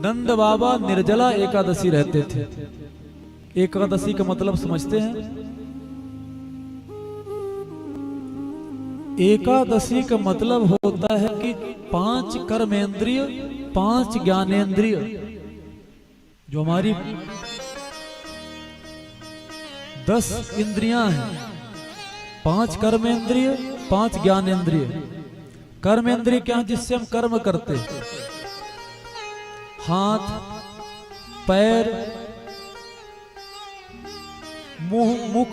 नंद बाबा निर्जला एकादशी रहते थे। एकादशी का मतलब समझते हैं? एकादशी का मतलब होता है कि 5 कर्मेंद्रिय 5 ज्ञानेंद्रिय, जो हमारी 10 इंद्रियां हैं, 5 कर्मेंद्रिय 5 ज्ञानेंद्रिय। कर्मेंद्रिय क्या है? जिससे हम कर्म करते, हाथ पैर मुंह मुख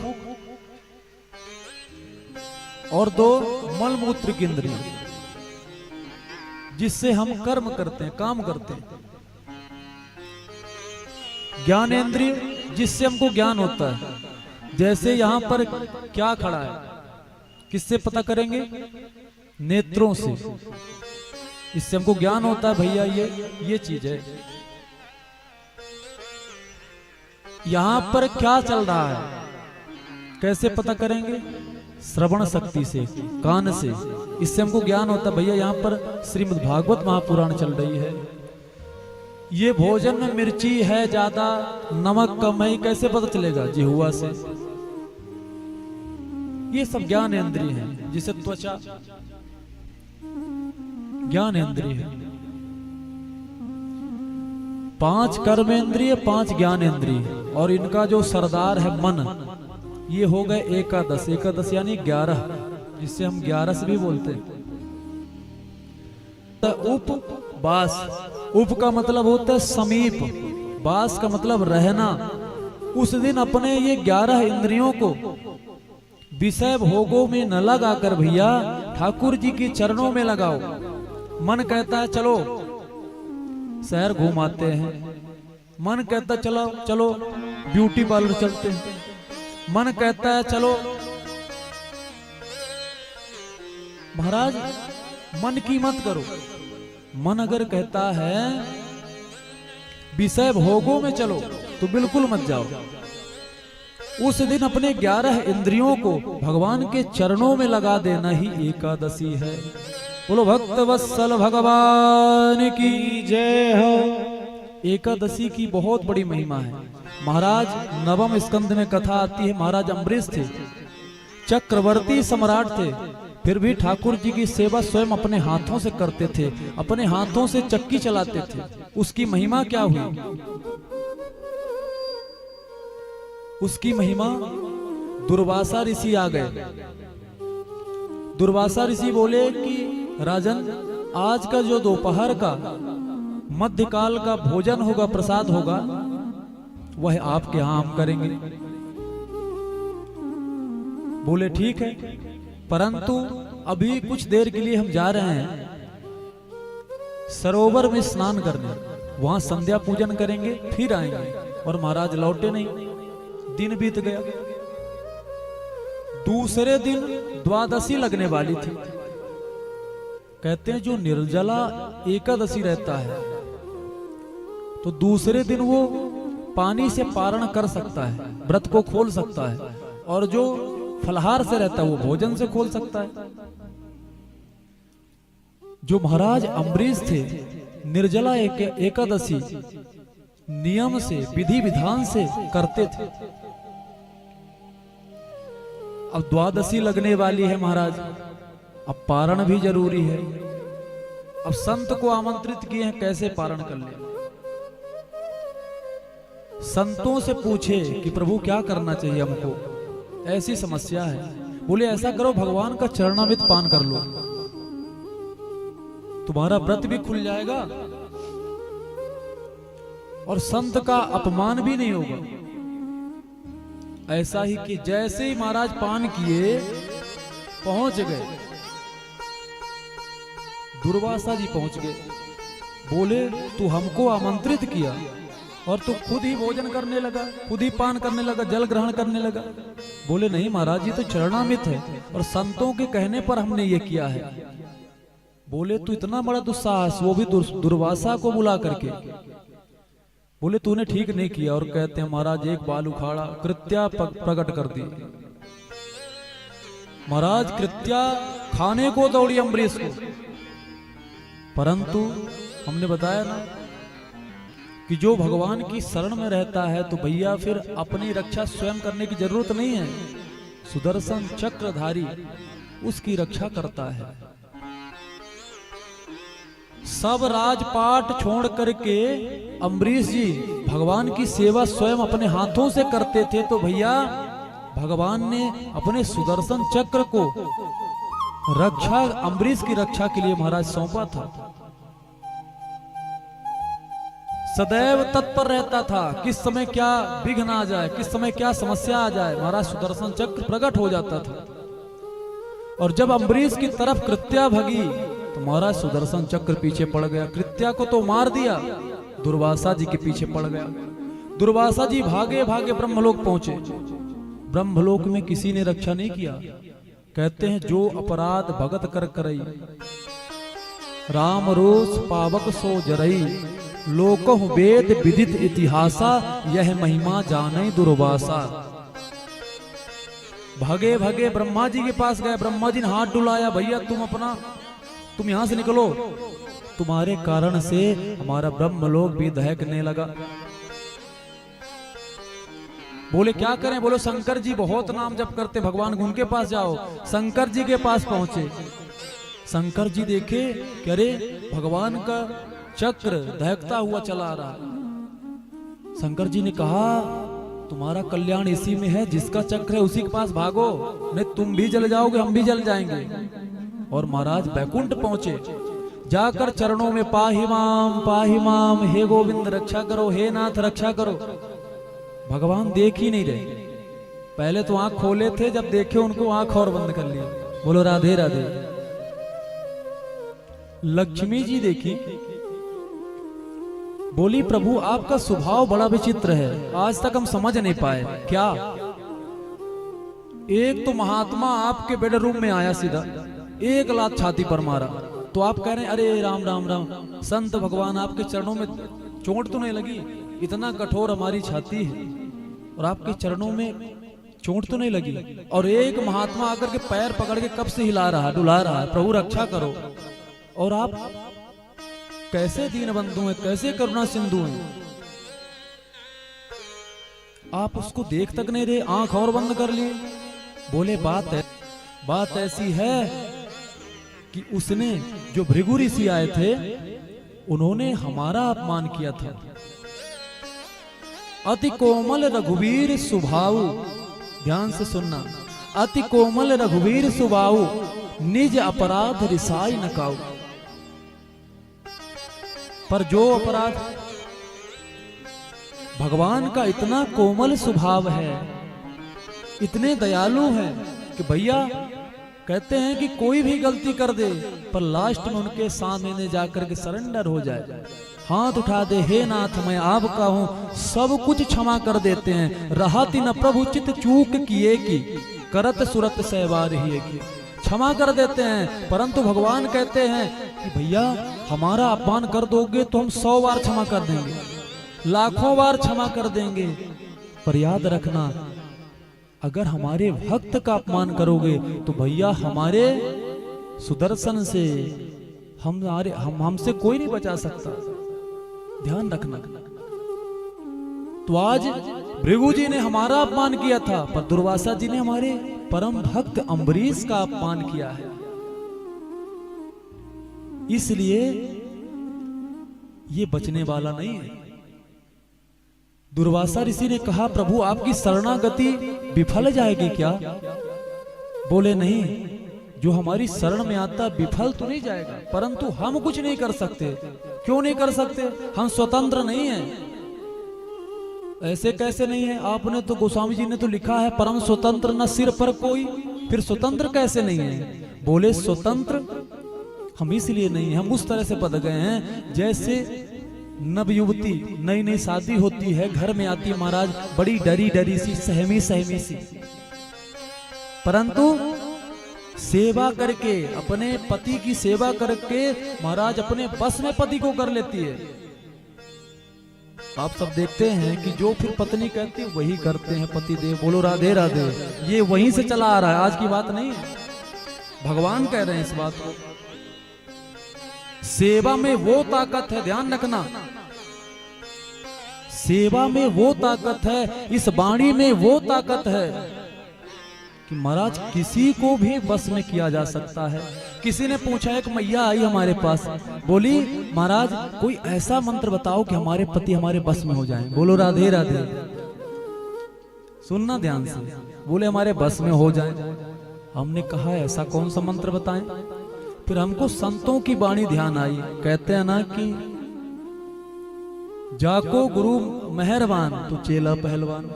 और 2 मलमूत्र की इंद्रिय, जिससे हम कर्म करते हैं, काम करते हैं। ज्ञानेंद्रिय जिससे हमको ज्ञान होता है। जैसे यहां पर क्या खड़ा है, किससे पता करेंगे? नेत्रों से। इससे हमको ज्ञान होता है, भैया ये चीज है। यहां पर क्या चल रहा है, कैसे पता करेंगे? श्रवण शक्ति से, कान से। इससे हमको ज्ञान होता है, भैया यहां पर श्रीमद् भागवत महापुराण चल रही है। ये भोजन में मिर्ची है ज्यादा, नमक कम है, कैसे पता चलेगा? जिह्वा से। ये सब ज्ञान इंद्रिय है। जिसे त्वचा ज्ञान इंद्रिय है। 5 कर्मेंद्रिय 5 ज्ञान इंद्रिय, और इनका जो सरदार है मन। ये हो गए एकादश। एकादश यानी 11, जिससे हम 11 भी बोलते हैं। उपवास, उप का मतलब होता है समीप, वास का मतलब रहना। उस दिन अपने ये 11 इंद्रियों को विषय भोगों में न लगाकर भैया ठाकुर जी के चरणों में लगाओ। मन कहता है चलो शहर घूमाते हैं, मन कहता है चलो चलो ब्यूटी पार्लर चलते हैं, मन कहता है चलो। महाराज मन की मत करो। मन अगर कहता है विषय भोगों में चलो तो बिल्कुल मत जाओ। उस दिन अपने 11 इंद्रियों को भगवान के चरणों में लगा देना ही एकादशी है। बोलो भक्त वत्सल भगवान की जय हो। एकादशी की बहुत बड़ी महिमा है। महाराज नवम स्कंद में कथा आती है, महाराज अम्बरीश थे, चक्रवर्ती सम्राट थे, फिर भी ठाकुर जी की सेवा स्वयं अपने हाथों से करते थे, अपने हाथों से चक्की चलाते थे। उसकी महिमा क्या हुई? उसकी महिमा, दुर्वासा ऋषि आ गए। दुर्वासा ऋषि बोले कि राजन, आज का जो दोपहर का मध्यकाल का भोजन होगा, प्रसाद होगा, वह आपके यहां हम करेंगे। बोले ठीक है, परंतु अभी कुछ देर के लिए हम जा रहे हैं सरोवर में स्नान करने, वहां संध्या पूजन करेंगे, फिर आएंगे। और महाराज लौटे नहीं, दिन बीत गया। दूसरे दिन द्वादशी लगने वाली थी। कहते हैं जो निर्जला एकादशी रहता है तो दूसरे दिन वो पानी से पारण कर सकता है, व्रत को खोल सकता है, और जो फलहार से रहता है वो भोजन से खोल सकता है। जो महाराज अम्बरीश थे, निर्जला एकादशी नियम से, विधि विधान से करते थे। अब द्वादशी लगने वाली है महाराज, अब पारण भी जरूरी है। अब संत को आमंत्रित किए हैं, कैसे पारण कर ले। संतों से पूछे कि प्रभु क्या करना चाहिए हमको, ऐसी समस्या है। बोले ऐसा करो, भगवान का चरणामृत पान कर लो, तुम्हारा व्रत भी खुल जाएगा और संत का अपमान भी नहीं होगा। ऐसा ही कि जैसे ही महाराज पान किए, पहुंच गए, दुर्वासा जी पहुंच गए। बोले तू हमको आमंत्रित किया और तू खुद ही भोजन करने लगा, खुद ही पान करने लगा, जल ग्रहण करने लगा। बोले नहीं महाराज, ये तो चरणामृत है और संतों के कहने पर हमने ये किया है। बोले तू इतना बड़ा दुस्साहस, वो भी दुर्वासा को बुला करके। बोले तूने ठीक नहीं किया। और कहते हैं महाराज एक बाल उखाड़ा, कृत्या प्रकट कर दी। महाराज कृत्या खाने को दौड़ी अम्बरीश को, परंतु हमने बताया ना कि जो भगवान की शरण में रहता है तो भैया फिर अपनी रक्षा स्वयं करने की जरूरत नहीं है, सुदर्शन चक्रधारी उसकी रक्षा करता है। सब राजपाट छोड़ करके अम्बरीश जी भगवान की सेवा स्वयं अपने हाथों से करते थे, तो भैया भगवान ने अपने सुदर्शन चक्र को रक्षा, अम्बरीश की रक्षा के लिए महाराज सौंपा था। सदैव तत्पर रहता था, किस समय क्या विघ्न आ जाए, किस समय क्या समस्या आ जाए, महाराज सुदर्शन चक्र प्रकट हो जाता था। और जब अम्बरीश की तरफ कृत्या भगी तो महाराज सुदर्शन चक्र पीछे पड़ गया। कृत्या को तो मार दिया, दुर्वासा जी के पीछे पड़ गया। दुर्वासा जी भागे भागे ब्रह्मलोक पहुंचे। ब्रह्मलोक में किसी ने रक्षा नहीं किया। कहते हैं जो अपराध भगत कर करई, राम रोष पावक सो जरई, लोको वेद विदित इतिहासा, यह महिमा जाने दुर्वासा। भागे भागे ब्रह्मा जी के पास गए। ब्रह्मा जी ने हाथ डुलाया, भैया तुम यहां से निकलो, तुम्हारे कारण से हमारा ब्रह्मलोक भी दहकने लगा। बोले क्या करें? बोलो शंकर जी बहुत नाम जप करते भगवान, उनके पास जाओ। शंकर जी के पास पहुंचे। शंकर जी देखे कि अरे भगवान का चक्र दहकता हुआ चला रहा। शंकर जी ने कहा तुम्हारा कल्याण इसी में है, जिसका चक्र है उसी के पास भागो, नहीं तुम भी जल जाओगे हम भी जल जाएंगे। और महाराज बैकुंठ पहुंचे। जाकर चरणों में पाहि माम, हे गोविंद रक्षा करो, हे नाथ रक्षा करो। भगवान देख ही नहीं रहे। पहले तो आंख खोले थे, जब देखे उनको आंख और बंद कर लिया। बोलो राधे राधे। लक्ष्मी जी देखी, बोली प्रभु आपका स्वभाव बड़ा विचित्र है, आज तक हम समझ नहीं पाए क्या। एक तो महात्मा आपके बेडरूम में आया, सीधा एक लात छाती पर मारा, तो आप कह रहे हैं अरे राम राम राम। संत भगवान आपके चरणों में चोट तो नहीं लगी? इतना कठोर हमारी छाती है और आपके चरणों में चोट तो नहीं लगी? और एक महात्मा आकर के पैर पकड़ के कब से हिला रहा, डुला रहा है, प्रभु रक्षा करो। और आप कैसे दीन बंधु हैं, कैसे करुणा सिंधु हैं। आप उसको देख तक नहीं रहे, आंख और बंद कर लिए। बोले बात ऐसी है कि उसने, जो भृगु ऋषि आए थे, उन्होंने हमारा अपमान किया था। अति कोमल रघुवीर सुभाऊ, ध्यान से सुनना, अति कोमल रघुवीर सुभाऊ, निज अपराध रिसाई न काऊ। पर जो अपराध, भगवान का इतना कोमल स्वभाव है, इतने दयालु हैं कि भैया कहते हैं कि कोई भी गलती कर दे पर लास्ट में उनके सामने जाकर के सरेंडर हो जाए, हाथ उठा दे, हे नाथ मैं आपका हूं, सब कुछ क्षमा कर देते हैं। रहति न प्रभु चित चूक किए की, करत सुरत सहवार ही की, क्षमा कर देते हैं। परंतु भगवान कहते हैं कि भैया हमारा अपमान कर दोगे तो हम 100 बार क्षमा कर देंगे, लाखों बार क्षमा कर देंगे, पर याद रखना अगर हमारे भक्त का अपमान करोगे तो भैया हमारे सुदर्शन से हमसे कोई नहीं बचा सकता, ध्यान रखना। तो आज भृगु जी ने हमारा अपमान किया था, पर दुर्वासा जी ने हमारे परम भक्त अम्बरीश का अपमान किया है। इसलिए ये बचने वाला नहीं है। दुर्वासा ऋषि ने कहा प्रभु आपकी शरणागति विफल जाएगी क्या? बोले नहीं, जो हमारी शरण में आता विफल तो नहीं जाएगा, परंतु हम कुछ नहीं कर सकते। क्यों नहीं कर सकते? हम स्वतंत्र नहीं हैं। ऐसे कैसे नहीं है? आपने तो गोस्वामी जी ने तो लिखा है परम स्वतंत्र न सिर पर कोई, फिर स्वतंत्र कैसे नहीं है? बोले स्वतंत्र हम इसलिए नहीं, हम उस तरह से बद गए हैं जैसे नव युवती नई नई शादी होती है, घर में आती है महाराज बड़ी डरी डरी सी, सहमी सहमी सी, परंतु सेवा करके, अपने पति की सेवा करके महाराज अपने बस में पति को कर लेती है। आप सब देखते हैं कि जो फिर पत्नी कहती है वही करते हैं पति देव। बोलो राधे राधे। ये वहीं से चला आ रहा है, आज की बात नहीं है, भगवान कह रहे हैं इस बात को। सेवा में वो ताकत है, ध्यान रखना, सेवा में वो ताकत है, इस वाणी में वो ताकत है कि महाराज किसी को भी बस में किया जा सकता है। किसी ने पूछा, एक मैया आई हमारे पास, बोली महाराज कोई ऐसा मंत्र बताओ कि हमारे पति हमारे बस में हो जाएं। बोलो राधे राधे, सुनना ध्यान से। बोले हमारे बस में हो जाएं। हमने कहा ऐसा कौन सा मंत्र बताएं? फिर हमको संतों की वाणी ध्यान आई। कहते हैं ना कि जाको गुरु मेहरबान तो चेला पहलवान।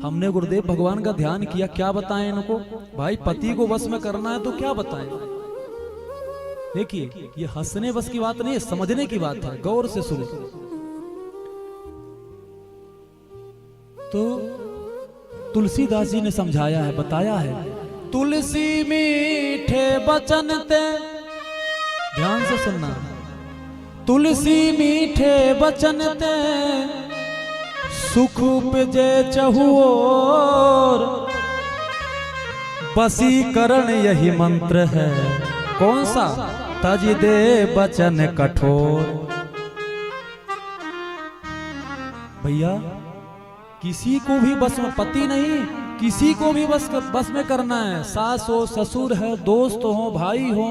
हमने गुरुदेव भगवान का ध्यान किया, क्या बताएं इनको? भाई पति को बस में करना है तो क्या बताएं? देखिए ये हंसने बस की बात नहीं है, समझने की बात है, गौर से सुनो। तो तुलसीदास जी ने समझाया है, बताया है, तुलसी मीठे बचन ते, ध्यान से सुनना, तुलसी मीठे बचन ते सुख उपजे चहुओर, बसीकरण यही मंत्र है। कौन सा? तज दे बचन कठोर। भैया किसी को भी बस में, पति नहीं, किसी को भी बस में करना है। सास हो, ससुर है, दोस्त हो, भाई हो,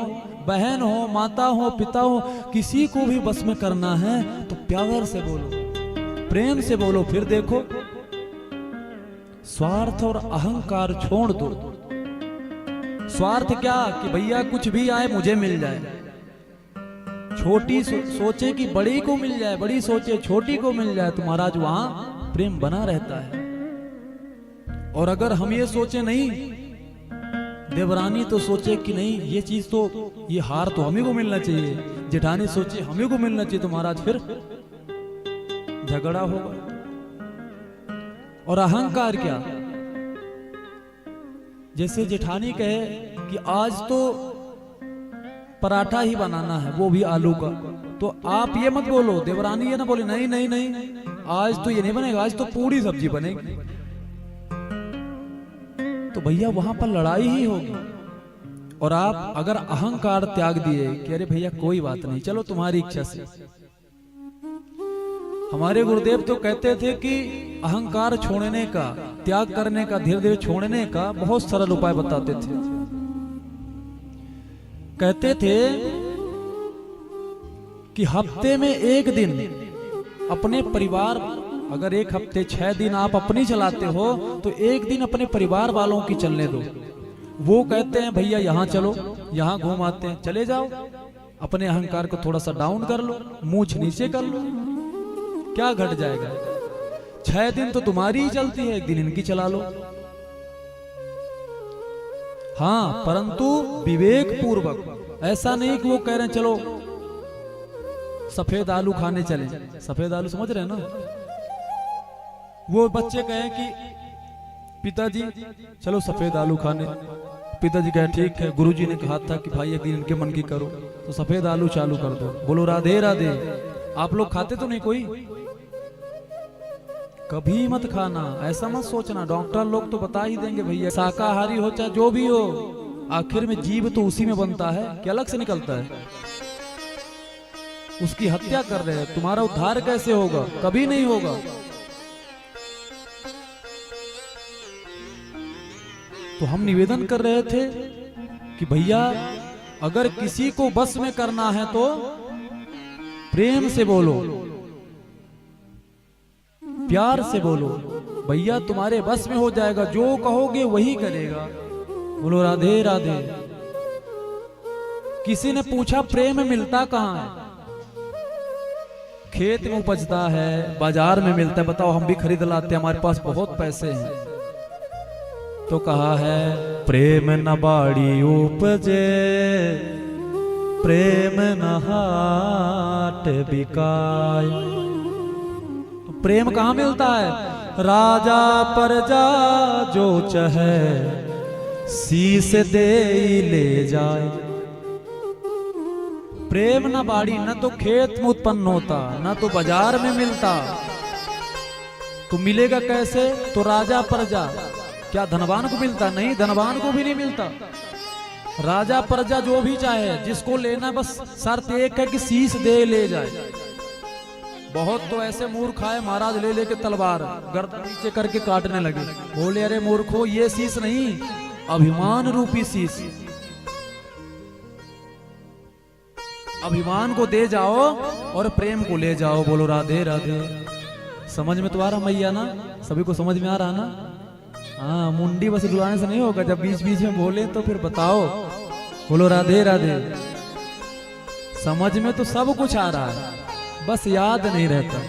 बहन हो, माता हो, पिता हो, किसी को भी बस में करना है तो प्यार से बोलो, प्रेम से बोलो। फिर देखो स्वार्थ और अहंकार छोड़ दो। स्वार्थ क्या कि भैया कुछ भी आए मुझे मिल जाए, छोटी सोचे कि बड़ी को मिल जाए, बड़ी सोचे छोटी को मिल जाए, तो महाराज वहां प्रेम बना रहता है। और अगर हम ये सोचे नहीं, देवरानी तो सोचे कि नहीं ये चीज तो, ये हार तो हमें को मिलना चाहिए, जेठानी सोचे हमें को मिलना चाहिए, तो महाराज फिर झगड़ा होगा। और अहंकार क्या? जैसे जेठानी कहे कि आज तो पराठा ही बनाना है, वो भी आलू का, तो आप ये मत बोलो, देवरानी ये ना बोले नहीं नहीं नहीं आज तो ये नहीं बनेगा, आज तो पूरी सब्जी बनेगी, तो भैया वहां पर लड़ाई ही होगी। और आप अगर अहंकार त्याग दिए कि अरे भैया कोई बात नहीं, चलो तुम्हारी इच्छा से। हमारे गुरुदेव तो कहते थे कि अहंकार छोड़ने का, त्याग करने का, धीरे धीरे छोड़ने का बहुत सरल उपाय बताते थे। कहते थे कि हफ्ते में एक दिन अपने परिवार, अगर एक हफ्ते 6 दिन आप अपनी चलाते हो तो एक दिन अपने परिवार वालों की चलने दो। वो कहते हैं भैया यहाँ चलो, यहाँ घूम आते हैं, चले जाओ, अपने अहंकार को थोड़ा सा डाउन कर लो, मूंछ नीचे कर लो, क्या घट जाएगा? 6 दिन तो तुम्हारी ही चलती है, एक दिन इनकी चला लो। हाँ, परंतु विवेक पूर्वक, ऐसा नहीं कि वो कह रहे हैं चलो सफेद आलू खाने चले। सफेद आलू समझ रहे हैं ना? वो बच्चे कहें कि पिताजी चलो सफेद आलू खाने, पिताजी कहे ठीक है, गुरुजी ने कहा था कि भाई एक दिन इनके मन की करो, तो सफेद आलू चालू कर दो। बोलो राधे राधे। आप लोग खाते तो नहीं कोई? कभी मत खाना, ऐसा मत सोचना, डॉक्टर लोग तो बता ही देंगे भैया शाकाहारी हो चाहे जो भी हो, आखिर में जीव तो उसी में बनता है, क्या अलग से निकलता है? उसकी हत्या कर रहे हैं, तुम्हारा उद्धार कैसे होगा? कभी नहीं होगा। तो हम निवेदन कर रहे थे कि भैया अगर किसी को बस में करना है तो प्रेम से बोलो, प्यार से बोलो, भैया तुम्हारे बस में हो जाएगा, जो कहोगे वही करेगा। बोलो राधे राधे। किसी ने पूछा प्रेम मिलता कहाँ है? खेत में उपजता है, बाजार में मिलता है, बताओ हम भी खरीद लाते हैं, हमारे पास बहुत पैसे हैं। तो कहा है प्रेम न बाड़ी उपजे, प्रेम न हाट बिकाय। तो प्रेम कहाँ मिलता है? राजा प्रजा जो चाहे शीश दे ले जाए। प्रेम न बाड़ी, न तो खेत में उत्पन्न होता, न तो बाजार में मिलता, तो मिलेगा कैसे? तो राजा प्रजा, क्या धनवान को मिलता? नहीं, धनवान को भी नहीं मिलता। राजा प्रजा जो भी चाहे, जिसको लेना, बस शर्त एक है कि शीश दे ले जाए। बहुत तो ऐसे मूर्ख आए महाराज ले लेके तलवार गर्दन नीचे करके काटने लगे। बोले अरे मूर्खो, ये शीश नहीं, अभिमान रूपी शीश, अभिमान को दे जाओ और प्रेम को ले जाओ। बोलो राधे राधे। समझ में तो आ रहा मैया ना? सभी को समझ में आ रहा ना? हाँ, मुंडी बस डुलाने से नहीं होगा, जब बीच बीच में बोले तो फिर बताओ। बोलो राधे राधे। समझ में तो सब कुछ आ रहा है, बस याद नहीं रहता,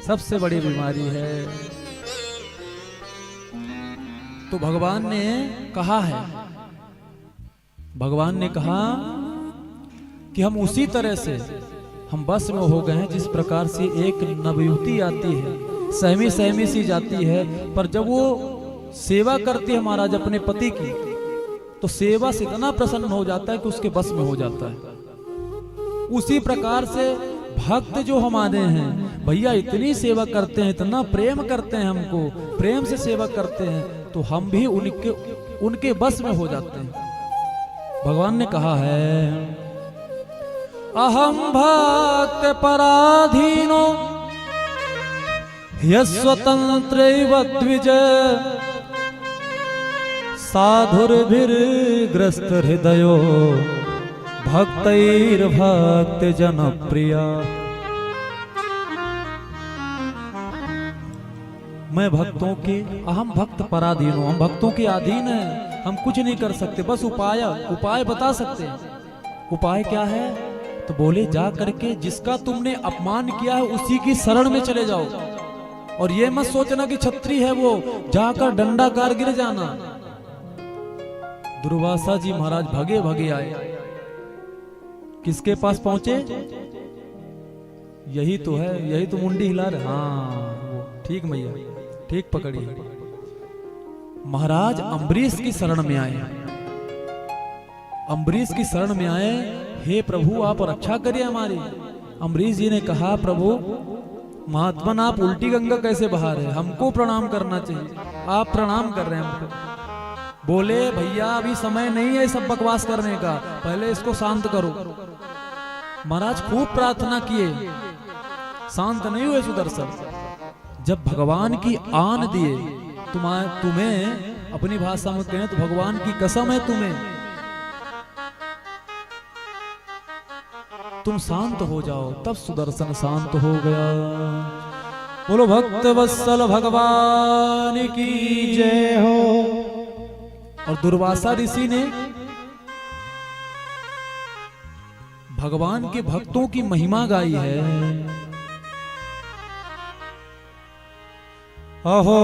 सबसे बड़ी बीमारी है। तो भगवान ने कहा है, भगवान ने कहा कि हम उसी तरह से हम बस में हो गए हैं जिस प्रकार से एक नवयुवती आती है, सहमी सहमी सी जाती है, पर जब वो सेवा करती है महाराज अपने पति की, तो सेवा से इतना प्रसन्न हो जाता है कि उसके बस में हो जाता है। उसी प्रकार से भक्त जो हमारे हैं भैया, इतनी सेवा करते हैं, इतना प्रेम करते हैं, हमको प्रेम से सेवा करते हैं, तो हम भी उनके बस में हो जाते हैं। भगवान ने कहा है, अहम भक्त पराधीनो यस्वतंत्रैव द्विज साधुर्भिर्ग्रस्त हृदयो भक्तैर्भक्त जनप्रिया। मैं भक्तों के, अहम भक्त पराधीन हूं, हम भक्तों के अधीन हैं, हम कुछ नहीं कर सकते, बस उपाय बता सकते हैं। उपाय क्या है? तो बोले जा करके जिसका तुमने अपमान किया है उसी की शरण में चले जाओ, और ये मत सोचना कि छत्री है वो, जाकर डंडा कार गिर जाना। दुर्वासा जी महाराज भगे भगे आए, किसके पास पहुंचे? यही तो है, यही तो मुंडी हिला रहे। हाँ ठीक मैया, ठीक पकड़ी। महाराज अम्बरीश की शरण में आए, अम्बरीश की शरण में आए, हे प्रभु आप रक्षा करिए हमारी। अम्बरीश जी ने कहा, प्रभु महात्मन आप उल्टी गंगा कैसे बहा रहे, हमको प्रणाम करना चाहिए, आप प्रणाम कर रहे हैं हमको। बोले भैया अभी समय नहीं है सब बकवास करने का, पहले इसको शांत करो। महाराज खूब प्रार्थना किए, शांत नहीं हुए सुदर्शन। जब भगवान की आन दिए, तुम्हें अपनी भाषा में कहें तो भगवान की कसम है तुम्हें, तुम शांत हो जाओ, तब सुदर्शन शांत हो गया। बोलो भक्त वत्सल भगवान की जय हो। और दुर्वासा ऋषि ने भगवान के भक्तों की महिमा गाई है। अहो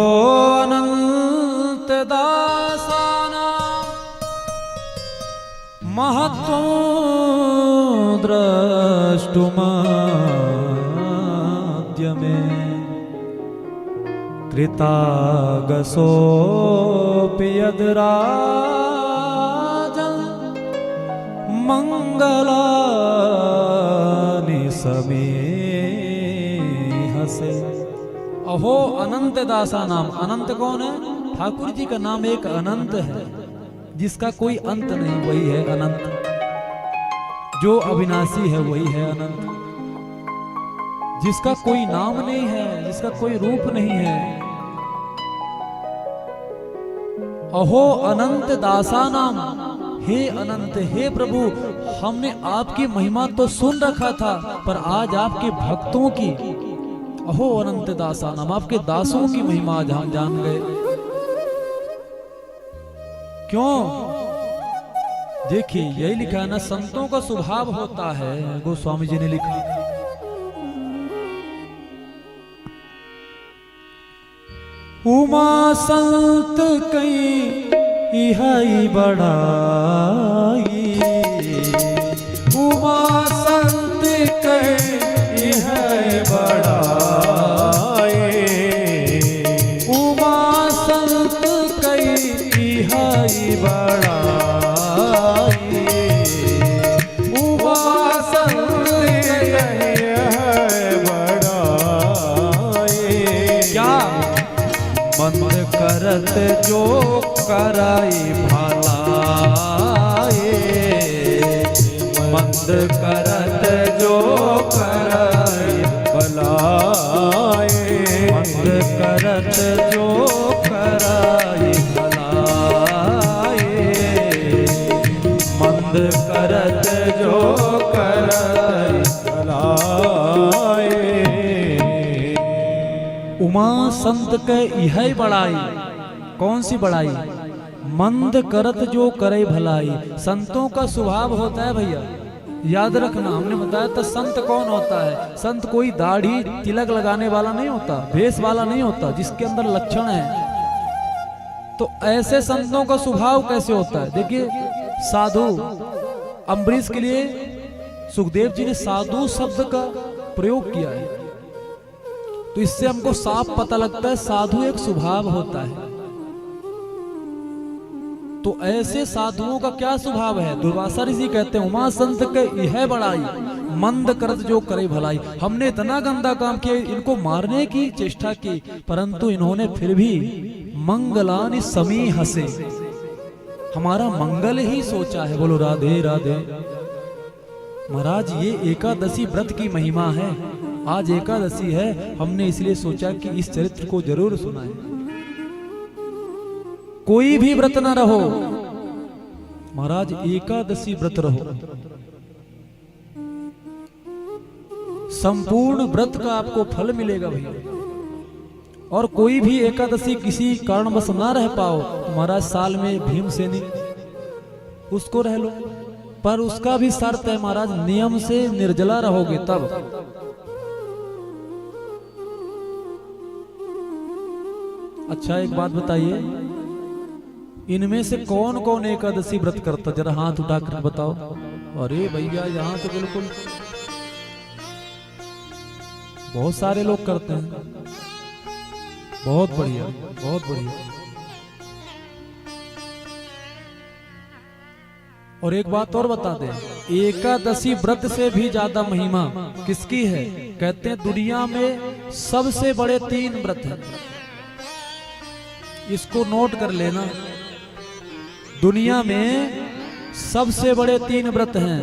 अनंत दासाना महत्व द्रष्टुमाद्य में कृतागसोऽपि यद्राजन् मंगलानि समीहसे। अहो अनंत दासा नाम, अनंत कौन है? ठाकुर जी का नाम एक अनंत है, जिसका कोई अंत नहीं, वही है अनंत। जो अविनाशी है वही है अनंत, जिसका कोई नाम नहीं है, जिसका कोई रूप नहीं है। अहो अनंत दासा नाम, हे अनंत, हे प्रभु, हमने आपकी महिमा तो सुन रखा था, पर आज आपके भक्तों की, अहो अनंत दासा नाम, आपके दासों की महिमा आज हम जान गए। क्यों? देखिए यही लिखा है ना, संतों का स्वभाव होता है, गोस्वामी जी ने लिखा, उमा संत कई इहाई बड़ाई, उमा संत कई इहाई बड़ाई, उमा संत कई इहाई बड़ाई, उमा संत कई इहाई बड़ाई। क्या मंद करत जो कराई भलाई, मंद करत जो कराई करत जो कराई भलाई, मंद करत जो कराई भलाई। उमा संत के यह बड़ाई, कौन सी बड़ाई? मंद करत जो करे भलाई। संतों का स्वभाव होता है भैया, याद रखना, हमने बताया था संत कौन होता है। संत कोई दाढ़ी तिलक लगाने वाला नहीं होता, भेष वाला नहीं होता, जिसके अंदर लक्षण है। तो ऐसे संतों का स्वभाव कैसे होता है? देखिए, साधु अम्बरीश के लिए सुखदेव जी ने साधु शब्द का प्रयोग किया है, तो इससे हमको साफ पता लगता है साधु एक स्वभाव होता है। तो ऐसे साधुओं का क्या स्वभाव है? दुर्वासा ऋषि कहते हैं उमा संत के यह बड़ाई, मंद करत जो करे भलाई। हमने इतना गंदा काम किया, इनको मारने की चेष्टा की, परंतु इन्होंने फिर भी मंगलानि समी हंसे, हमारा मंगल ही सोचा है। बोलो राधे राधे। महाराज, ये एकादशी व्रत की महिमा है। आज एकादशी है, हमने इसलिए सोचा कि इस चरित्र को जरूर सुनाएं। कोई भी व्रत न रहो महाराज, एकादशी व्रत रहो, संपूर्ण व्रत का आपको फल मिलेगा भैया। और कोई भी एकादशी किसी कारणवश ना रह पाओ तो महाराज साल में भीमसेनी उसको रह लो, पर उसका भी शर्त है महाराज, नियम से निर्जला रहोगे तब। अच्छा, एक बात बताइए, इनमें से कौन कौन एकादशी व्रत करता? जरा हाथ उठाकर बताओ। अरे भैया, यहाँ तो बिल्कुल बहुत सारे लोग करते हैं। बहुत बढ़िया, बहुत बढ़िया। और एक बात और बता दें, एकादशी व्रत से भी ज्यादा महिमा किसकी है? कहते हैं दुनिया में सबसे बड़े 3 व्रत हैं, इसको नोट कर लेना। दुनिया में सबसे बड़े 3 व्रत हैं,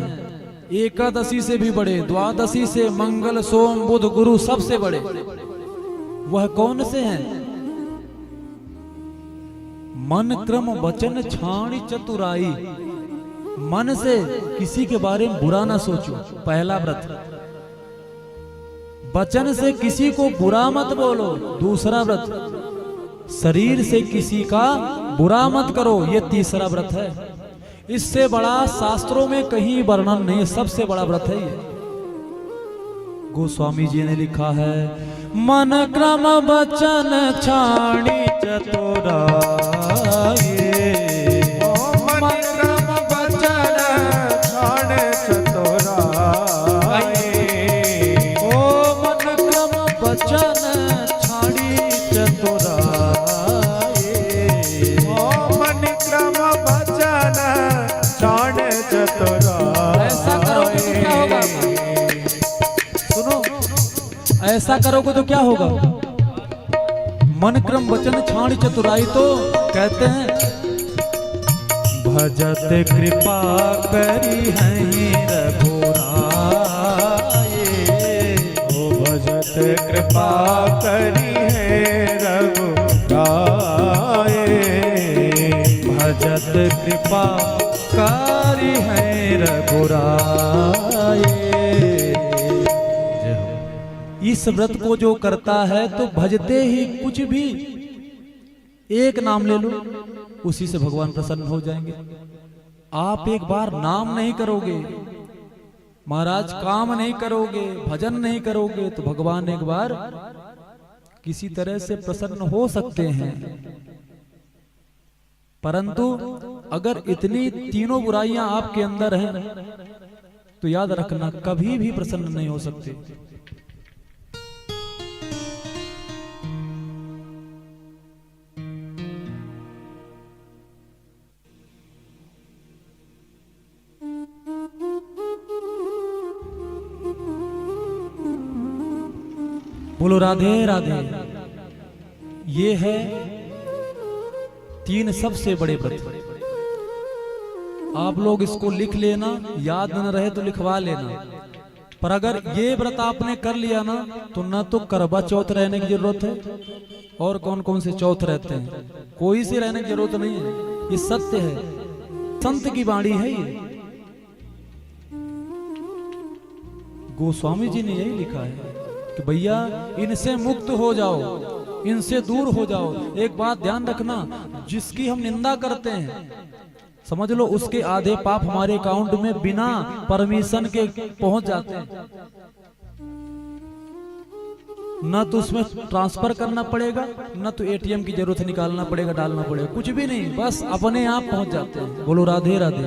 एकादशी से भी बड़े, द्वादशी से, मंगल सोम बुध गुरु सबसे बड़े। वह कौन से हैं? मन क्रम वचन छाणी चतुराई। मन से किसी के बारे में बुरा ना सोचो, पहला व्रत। वचन से किसी को बुरा मत बोलो, दूसरा व्रत। शरीर से किसी का बुरा मत करो, ये तीसरा व्रत है। इससे बड़ा शास्त्रों में कहीं वर्णन नहीं, सबसे बड़ा व्रत है ये। गोस्वामी जी ने लिखा है, मन क्रम वचन छाणी चतुराई, मन क्रम वचन छाण चतुराई, ओ मन क्रम वचन छाणी चतुराई, ओ मन क्रम वचन छाण चतुराई। ऐसा करोगे तो क्या होगा? सुनो, ऐसा करोगे तो क्या होगा? मन क्रम वचन छाण चतुराई। तो कहते हैं भजत कृपा करी है रघुराए, ओ भजत कृपा करी है रघुराए, भजत कृपा करी है रघुराए। इस व्रत को जो करता है तो भजते ही कुछ भी एक नाम ले लो, उसी से भगवान प्रसन्न हो जाएंगे। आप एक बार नाम नहीं करोगे महाराज, काम नहीं करोगे, भजन नहीं करोगे, तो भगवान एक बार किसी तरह से प्रसन्न हो सकते हैं। परंतु अगर इतनी तीनों बुराइयां आपके अंदर हैं तो याद रखना कभी भी प्रसन्न नहीं हो सकते। बोलो राधे राधे। ये है 3 सबसे बड़े व्रत। आप लोग इसको लिख लेना, याद न रहे तो लिखवा लेना। पर अगर ये व्रत आपने कर लिया ना तो न तो करवा चौथ रहने की जरूरत है, और कौन कौन से चौथ रहते हैं, कोई से रहने की जरूरत नहीं है। ये सत्य है, संत की वाणी है ये। गोस्वामी जी ने यही लिखा है कि भैया इनसे मुक्त हो जाओ, इनसे दूर हो जाओ। एक बात ध्यान रखना, जिसकी हम निंदा करते हैं समझ लो उसके आधे पाप हमारे अकाउंट में बिना परमिशन के पहुंच जाते हैं। न तो उसमें ट्रांसफर करना पड़ेगा, न तो एटीएम की जरूरत निकालना पड़ेगा, डालना पड़ेगा, कुछ भी नहीं, बस अपने आप पहुंच जाते हैं। बोलो राधे राधे।